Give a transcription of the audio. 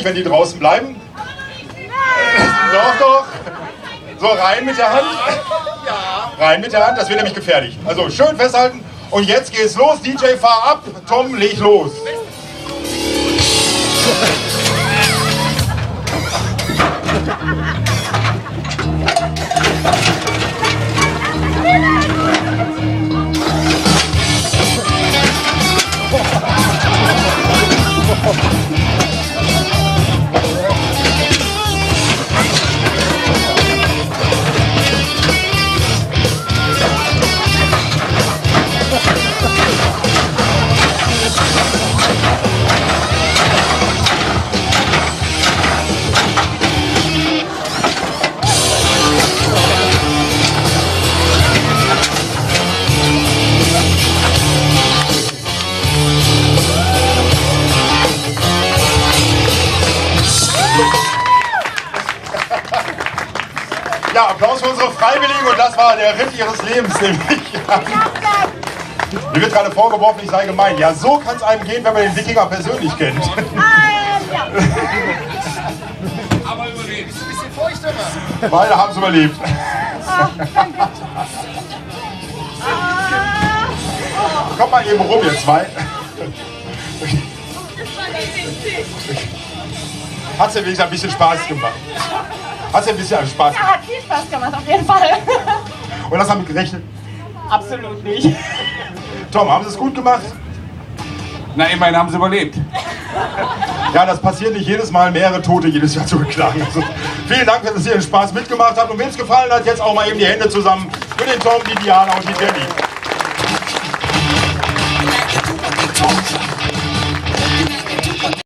gefährlich, wenn die draußen bleiben. Doch, doch. So, rein mit der Hand. Rein mit der Hand, das wird nämlich gefährlich. Also schön festhalten. Und jetzt geht's los. DJ, fahr ab. Tom, leg los. Ja, Applaus für unsere Freiwilligen und das war der Ritt ihres Lebens, nämlich. Mir wird gerade vorgeworfen, ich sei gemein. Ja, so kann es einem gehen, wenn man den Wikinger persönlich kennt. Aber überlebt. Ist ein bisschen feucht, immer. Beide haben es überlebt. Kommt mal eben rum, ihr zwei. Hat es ja wenigstens ein bisschen Spaß gemacht. Hat es ja ein bisschen Spaß Ja, hat viel Spaß gemacht, auf jeden Fall. Und das haben wir gerechnet. Absolut nicht. Tom, haben Sie es gut gemacht? Na, immerhin haben sie überlebt. Ja, das passiert nicht jedes Mal, mehrere Tote jedes Jahr zu beklagen. Also, vielen Dank, dass ihr den Spaß mitgemacht habt. Und wem es gefallen hat, jetzt auch mal eben die Hände zusammen für den Tom, die Diana und die Jenny.